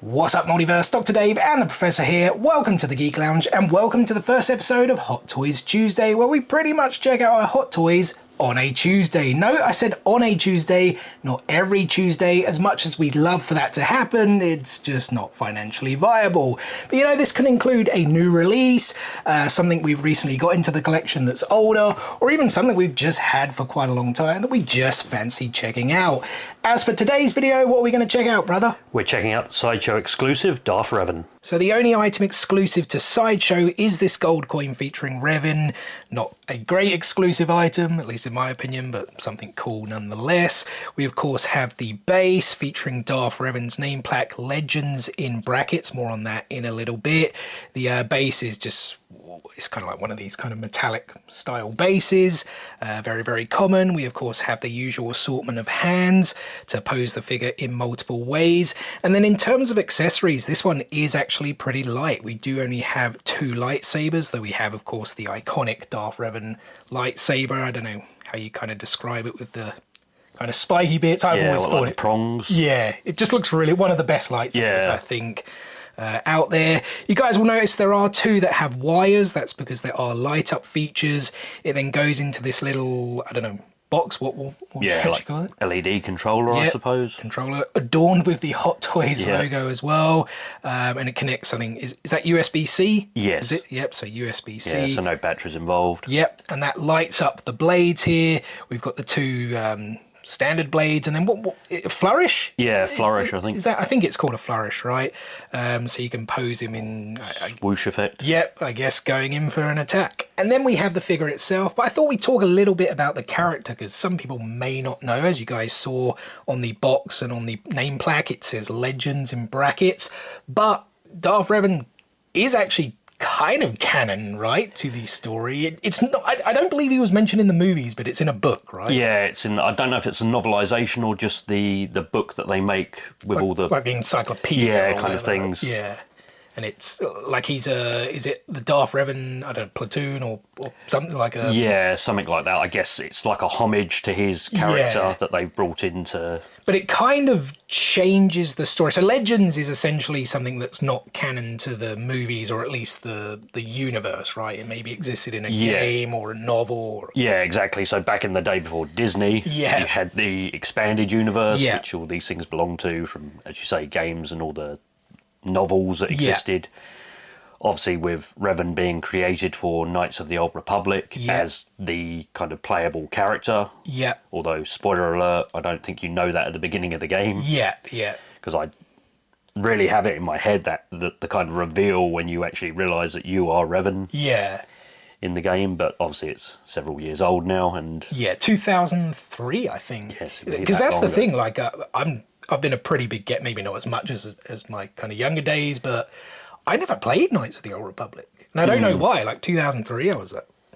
What's up, Multiverse? Dr. Dave and the Professor here. Welcome to the Geek Lounge and welcome to the first episode of Hot Toys Tuesday, where we pretty much check out our hot toys on a Tuesday. No, I said on a Tuesday, not every Tuesday. As much as we'd love for that to happen, it's just not financially viable. But you know, this can include a new release, something we've recently got into the collection that's older, or even something we've just had for quite a long time that we just fancy checking out. As for today's video, what are we going to check out, brother? We're checking out the Sideshow Exclusive Darth Revan. So the only item exclusive to Sideshow is this gold coin featuring Revan. Not a great exclusive item, at least in my opinion, but something cool nonetheless. We of course have the base featuring Darth Revan's name plaque, Legends in brackets, more on that in a little bit. The base is just, it's kind of like one of these kind of metallic style bases, very, very common. We of course have the usual assortment of hands to pose the figure in multiple ways. And then in terms of accessories, this one is actually pretty light. We do only have two lightsabers, though we have of course the iconic Darth Revan lightsaber. I don't know how you kind of describe it with the kind of spiky bits. I've always thought like the prongs. Yeah, it just looks really one of the best lightsabers, I think. Out there. You guys will notice there are two that have wires. That's because there are light up features. It then goes into this little, I don't know, box. What would you call it? LED controller, I suppose. Controller adorned with the Hot Toys logo as well. And it connects something. Is that USB-C? Yes. Is it? Yep, so USB-C. Yeah, so no batteries involved. Yep, and that lights up the blades here. We've got the two standard blades, and then what flourish? Yeah, flourish. I think is that. I think it's called a flourish, right? So you can pose him in swoosh effect. Yep, I guess going in for an attack. And then we have the figure itself. But I thought we'd talk a little bit about the character because some people may not know. As you guys saw on the box and on the name plaque, it says Legends in brackets. But Darth Revan is actually kind of canon, right, to the story. It's not. I don't believe he was mentioned in the movies, but it's in a book, right? Yeah, it's in. I don't know if it's a novelization or just the book that they make with all the like the encyclopedia, kind of things. Yeah, and it's like he's is it the Darth Revan? I don't know, platoon or something like a. Yeah, something like that. I guess it's like a homage to his character that they've brought into. But it kind of changes the story. So Legends is essentially something that's not canon to the movies, or at least the universe, right? It maybe existed in a game or a novel. Or... Yeah, exactly. So back in the day before Disney, you had the expanded universe, which all these things belong to, from, as you say, games and all the novels that existed. Obviously, with Revan being created for Knights of the Old Republic as the kind of playable character. Yeah. Although, spoiler alert, I don't think you know that at the beginning of the game. Yeah. Because I really have it in my head that the kind of reveal when you actually realise that you are Revan. Yeah. In the game, but obviously it's several years old now, and 2003, I think. Because that's the thing. Like, I've been a pretty big maybe not as much as my kind of younger days, but I never played Knights of the Old Republic. And I don't know why. Like 2003, I was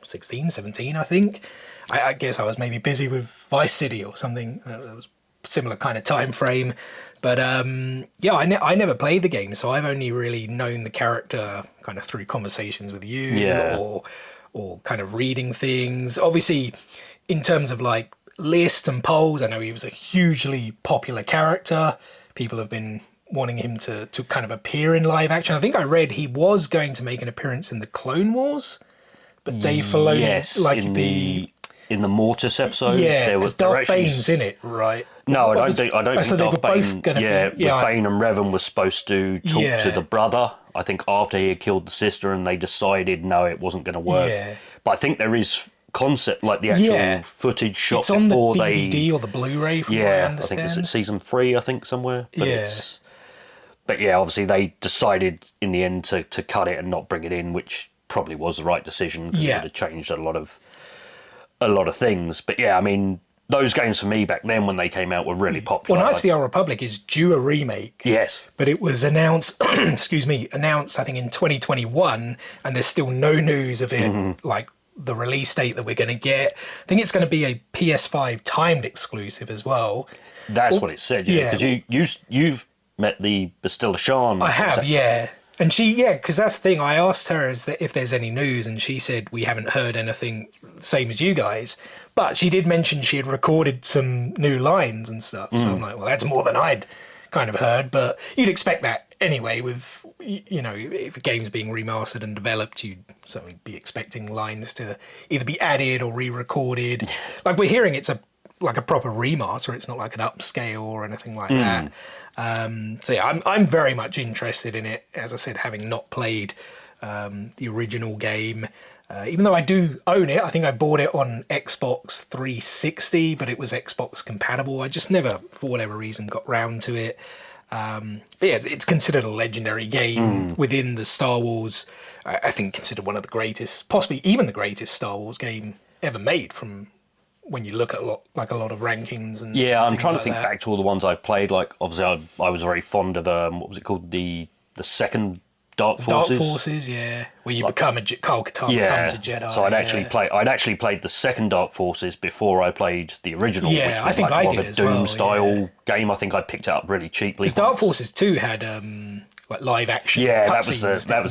16, 17, I think. I guess I was maybe busy with Vice City or something. That was a similar kind of time frame. But I never played the game, so I've only really known the character kind of through conversations with you or kind of reading things. Obviously, in terms of like lists and polls, I know he was a hugely popular character. People have been wanting him to kind of appear in live action. I think I read he was going to make an appearance in the Clone Wars, but Dave Filoni, like in the Mortis episode, there was Darth Bane's in it, right? No, I don't think Darth Bane. Bane and Revan was supposed to talk to the brother. I think after he had killed the sister, and they decided no, it wasn't going to work. Yeah. But I think there is concept, like the actual footage shot it's on before the DVD or the Blu-ray. From what I understand. I think it's season 3, I think somewhere. But But obviously they decided in the end to cut it and not bring it in, which probably was the right decision because it would have changed a lot of things. But I mean, those games for me back then when they came out were really popular. Well, Knights of the Old Republic is due a remake. Yes. But it was announced, I think in 2021, and there's still no news of it, like the release date that we're going to get. I think it's going to be a PS5 timed exclusive as well. That's what it said, because you've met the Bastilla Shan. I have, And she, because that's the thing, I asked her if there's any news, and she said we haven't heard anything, same as you guys. But she did mention she had recorded some new lines and stuff. So I'm like, well, that's more than I'd kind of heard. But you'd expect that anyway, with, you know, if a game's being remastered and developed, you'd certainly be expecting lines to either be added or re-recorded. Like, we're hearing it's like a proper remaster. It's not like an upscale or anything like that. So yeah, I'm very much interested in it. As I said, having not played the original game, even though I do own it. I think I bought it on Xbox 360, but it was Xbox compatible. I just never, for whatever reason, got round to it. But yeah, it's considered a legendary game within the Star Wars. I think considered one of the greatest, possibly even the greatest Star Wars game ever made. From when you look at a lot of rankings and I'm trying to think back to all the ones I've played. Like, obviously, I was very fond of what was it called, the second Dark Forces. Dark Forces, yeah, where you become Kyle Katarn becomes a Jedi. So I'd actually played the second Dark Forces before I played the original. Yeah, which was I think like I more did of a as Doom well, style game. I think I picked it up really cheaply. Because Dark Forces 2 had like live action. Yeah, that was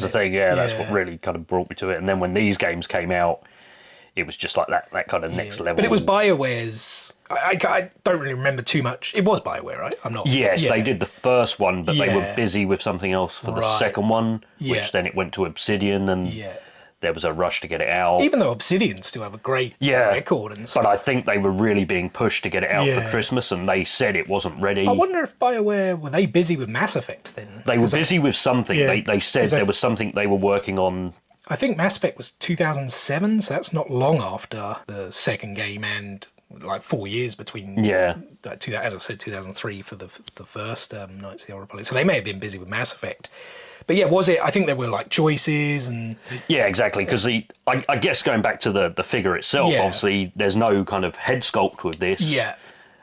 the thing. Yeah, that's what really kind of brought me to it. And then when these games came out, it was just like that kind of next level. But it was BioWare's. I don't really remember too much. It was BioWare, right? I'm not. Yes, they did the first one, but they were busy with something else for the second one, which then it went to Obsidian, and there was a rush to get it out. Even though Obsidian still have a great record and stuff. But I think they were really being pushed to get it out for Christmas, and they said it wasn't ready. I wonder if BioWare, were they busy with Mass Effect then? They were busy with something. They said there was something they were working on. I think Mass Effect was 2007, so that's not long after the second game, and like 4 years between. As I said, 2003 for the first Knights of the Old Republic. So they may have been busy with Mass Effect. But yeah, was it? I think there were like choices and. Yeah, exactly. Because I guess going back to the figure itself, obviously there's no kind of head sculpt with this. Yeah.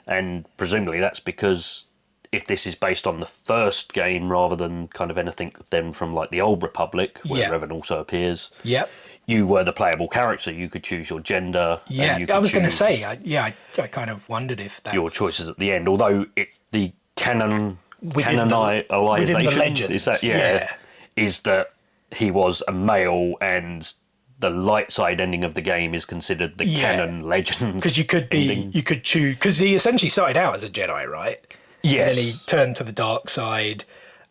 And presumably that's because if this is based on the first game rather than kind of anything then from like the Old Republic, where Revan also appears. Yep. You were the playable character. You could choose your gender. Yeah, I was going to say. I kind of wondered if that your choices at the end. Although it's the canonization, legends, is that is that he was a male, and the light side ending of the game is considered the canon legend. Because you could choose. Because he essentially started out as a Jedi, right? Yes. And then he turned to the dark side.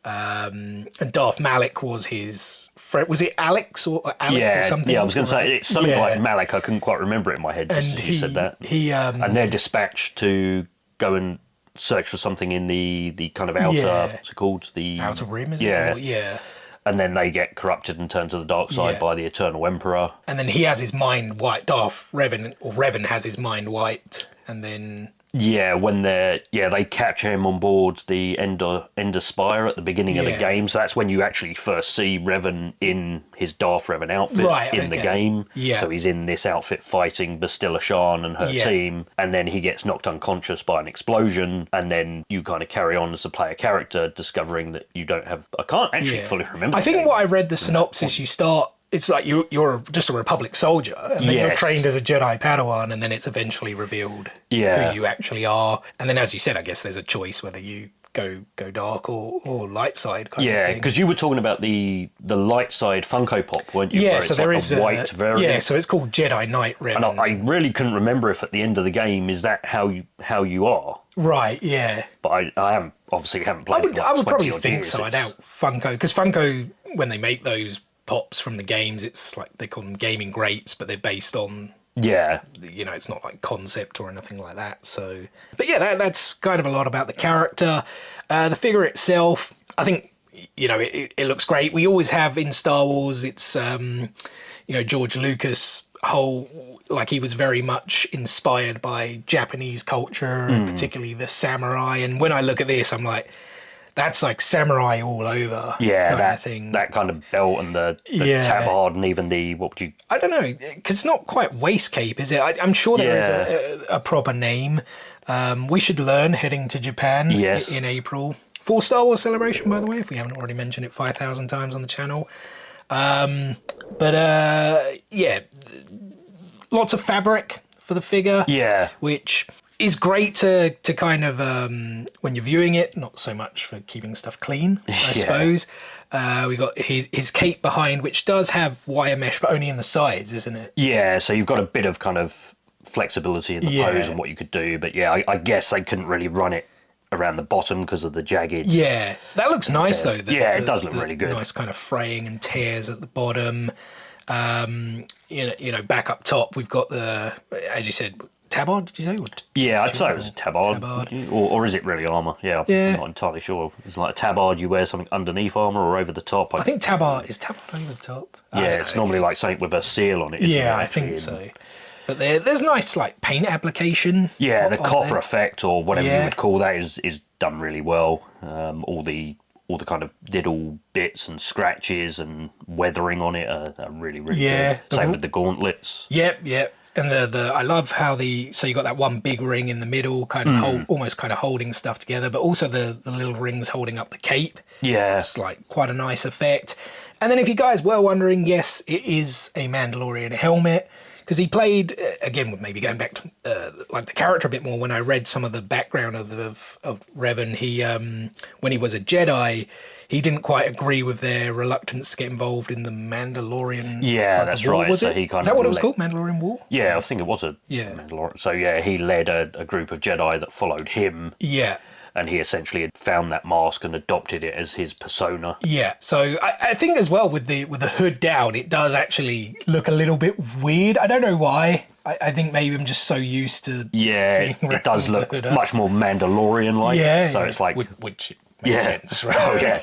And Darth Malak was his friend. Was it Alex or Alec or something? Yeah, I was going to say it's something like Malak. I couldn't quite remember it in my head just as you said that. And they're dispatched to go and search for something in the kind of outer. What's it called? The Outer Rim, is it? Yeah. And then they get corrupted and turned to the dark side by the Eternal Emperor. And then he has his mind wiped. Darth Revan, or Revan has his mind wiped, and then. Yeah, when they capture him on board the Ender Spire at the beginning of the game. So that's when you actually first see Revan in his Darth Revan outfit in the game. Yeah. So he's in this outfit fighting Bastilla Shan and her team, and then he gets knocked unconscious by an explosion, and then you kind of carry on as a player character, discovering that you don't have. I can't actually fully remember. I think what I read the synopsis, you start. It's like you're just a Republic soldier, and then you're trained as a Jedi Padawan, and then it's eventually revealed who you actually are. And then, as you said, I guess there's a choice whether you go dark or light side. Yeah, because you were talking about the light side Funko Pop, weren't you? Yeah, where so it's there like is a white variant. Yeah, so it's called Jedi Knight Revan. And I really couldn't remember if at the end of the game is that how you are. Right. Yeah. But I haven't played it. I would probably think so. I doubt Funko, because Funko, when they make those pops from the games, it's like they call them gaming greats, but they're based on it's not like concept or anything like that. So but that's kind of a lot about the character. The figure itself, I think it looks great. We always have in Star Wars, it's George Lucas he was very much inspired by Japanese culture and particularly the samurai, and when I look at this I'm like, that's like samurai all over. Yeah, kind of thing. That kind of belt and the tabard and even the, what would you... I don't know, because it's not quite waist cape, is it? I'm sure there is a proper name. We should learn heading to Japan in April. For Star Wars Celebration, by the way, if we haven't already mentioned it 5,000 times on the channel. Lots of fabric for the figure. Yeah. Which... is great to kind of when you're viewing it, not so much for keeping stuff clean, I suppose. We got his cape behind, which does have wire mesh, but only in the sides, isn't it? Yeah, so you've got a bit of kind of flexibility in the pose and what you could do, but I guess they couldn't really run it around the bottom because of the jagged. Yeah, that looks nice though. It does look really good. Nice kind of fraying and tears at the bottom. Back up top, we've got the, as you said, tabard. Did you say? Yeah, I'd say it was a tabard. Or is it really armor? Yeah, I'm not entirely sure. It's like a tabard. You wear something underneath armor or over the top. I think tabard is tabard over the top. Yeah, it's normally like something with a seal on it. Yeah, I think so. But there's nice like paint application. Yeah, the copper effect or whatever you would call that is done really well. All the kind of little bits and scratches and weathering on it are really good. Same with the gauntlets. Yep. And I love how so you got that one big ring in the middle, kind of almost kind of holding stuff together, but also the little rings holding up the cape. Yeah, it's like quite a nice effect. And then if you guys were wondering, yes, it is a Mandalorian helmet. Because he played, again, maybe going back to like the character a bit more, when I read some of the background of Revan, he when he was a Jedi, he didn't quite agree with their reluctance to get involved in the Mandalorian. Yeah, that's war, right. Was so it? He kind Is that what it was called, Mandalorian War? Yeah, I think it was a Mandalorian. So yeah, he led a group of Jedi that followed him. Yeah. And he essentially had found that mask and adopted it as his persona. Yeah, so I think as well with the hood down, it does actually look a little bit weird. I don't know why. I think maybe I'm just so used to seeing it does look much more Mandalorian-like. Yeah, so it's like which makes sense, right? Oh yeah.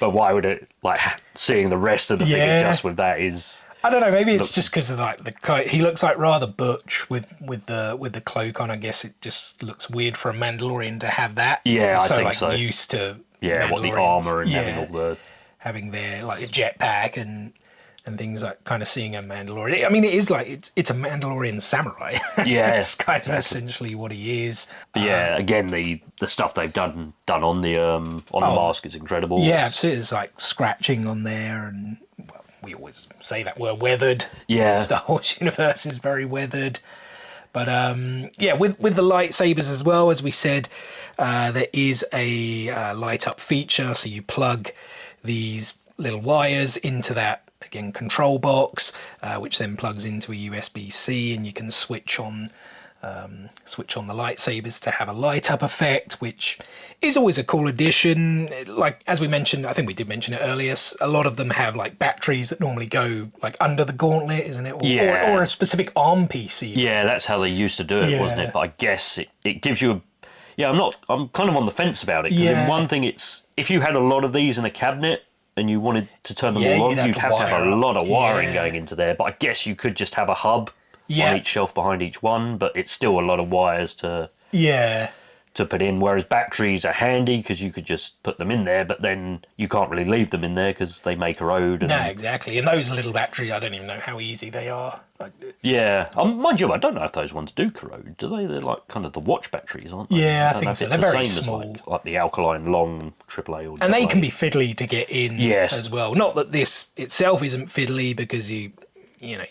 But why would it like seeing the rest of the figure just with that is? I don't know. Maybe it's just because of like the coat. He looks like rather butch with the cloak on. I guess it just looks weird for a Mandalorian to have that. Yeah, I think so. Used to what the armor and having their like a jetpack and things like kind of seeing a Mandalorian. I mean, it is like it's a Mandalorian samurai. Yeah, it's kind of essentially what he is. Yeah, again the stuff they've done on the mask is incredible. Yeah, absolutely. There's like scratching on there and. We always say that we're weathered. Yeah. The Star Wars universe is very weathered. But with the lightsabers as well, as we said, there is a light up feature. So you plug these little wires into that, again, control box, which then plugs into a USB-C, and you can switch on the lightsabers to have a light up effect, which is always a cool addition. Like, as we mentioned, I think we did mention it earlier, a lot of them have like batteries that normally go like under the gauntlet, isn't it? Or a specific arm piece even. Yeah, that's how they used to do it, wasn't it? But I guess it gives you I'm kind of on the fence about it, because in one thing, it's if you had a lot of these in a cabinet and you wanted to turn them all on, you'd have to have a lot of wiring going into there. But I guess you could just have a hub on each shelf behind each one, but it's still a lot of wires to put in, whereas batteries are handy because you could just put them in there, but then you can't really leave them in there because they make a road. No, exactly. And those little batteries, I don't even know how easy they are. Yeah. Mind you, I don't know if those ones do corrode. Do they? They're like kind of the watch batteries, aren't they? Yeah, I think so. They're very small. As like the alkaline long AAA or and they can be fiddly to get in as well. Not that this itself isn't fiddly, because you've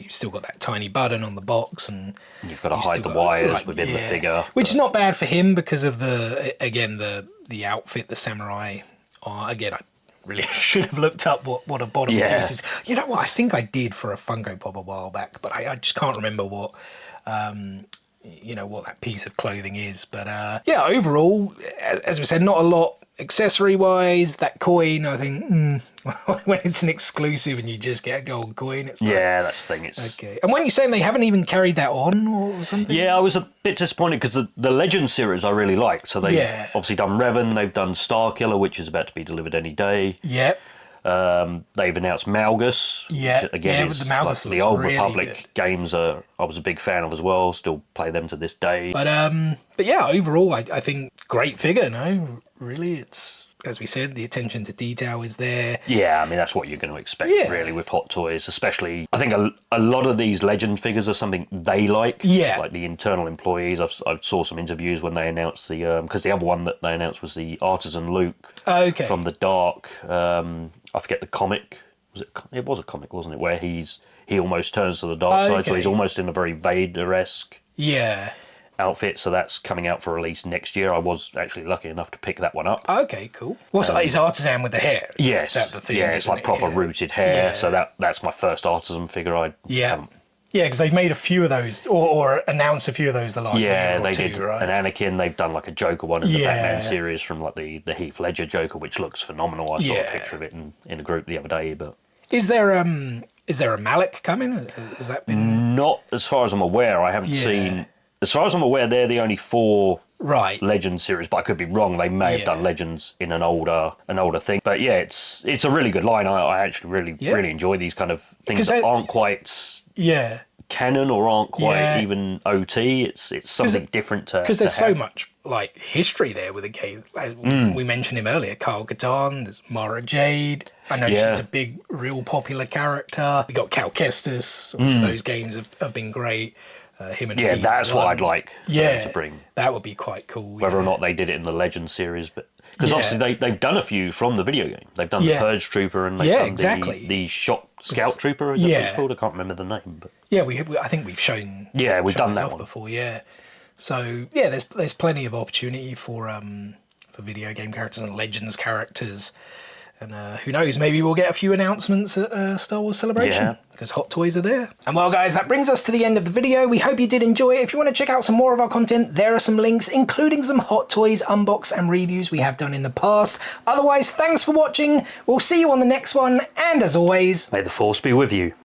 still got that tiny button on the box, and you've got to hide the wires within the figure, which is not bad for him because of the outfit, the samurai. Again, I really should have looked up what a bottom piece is. You know what? I think I did for a Funko Pop a while back, but I just can't remember what what that piece of clothing is. But overall, as we said, not a lot accessory wise. That coin, I think, when it's an exclusive and you just get a gold coin, it's that's the thing. It's okay. And when you're saying they haven't even carried that on or something, I was a bit disappointed because the Legend series I really liked. So they've obviously done Revan, they've done Starkiller, which is about to be delivered any day. Yep. They've announced Malgus, which again is the the old really Republic games. I was a big fan of as well. Still play them to this day. But overall, I think great figure. No, really, it's, as we said, the attention to detail is there. Yeah, I mean that's what you're going to expect really with Hot Toys, especially. I think a lot of these Legend figures are something they like. Yeah, like the internal employees. I saw some interviews when they announced because the other one that they announced was the Artisan Luke from the Dark. I forget the comic. It was a comic, wasn't it? Where he almost turns to the dark side, so he's almost in a very Vader-esque outfit. So that's coming out for release next year. I was actually lucky enough to pick that one up. Okay, cool. What's his Artisan with the hair? Yes, is that the thing, it's like proper rooted hair. So that's my first Artisan figure. Yeah, Yeah, because they've made a few of those, or announced a few of those the last year or they two, did right? an Anakin. They've done like a Joker one in the Batman series from like the Heath Ledger Joker, which looks phenomenal. I saw a picture of it in a group the other day. But is there a Malik coming? Has that been? Not as far as I'm aware. I haven't seen. As far as I'm aware, they're the only 4 Legends series, but I could be wrong. They may have done Legends in an older thing. But yeah, it's a really good line. I actually really enjoy these kind of things that aren't quite canon or aren't quite even OT. It's something different to because there's so much like history there with the game. Like, we mentioned him earlier, Kyle Katarn. There's Mara Jade. I know she's a big, real popular character. We got Cal Kestis. Obviously, those games have been great. Him and that's what I'd like to bring. That would be quite cool. Whether or not they did it in the Legends series, but because obviously they've done a few from the video game. They've done the Purge Trooper and they've done the Shot Scout Trooper. Is that what it's called? I can't remember the name. But I think we've shown. We've done that one before. Yeah. So there's plenty of opportunity for video game characters and Legends characters. And who knows, maybe we'll get a few announcements at Star Wars Celebration, because Hot Toys are there. And well, guys, that brings us to the end of the video. We hope you did enjoy it. If you want to check out some more of our content, there are some links, including some Hot Toys unbox and reviews we have done in the past. Otherwise, thanks for watching. We'll see you on the next one. And as always, may the Force be with you.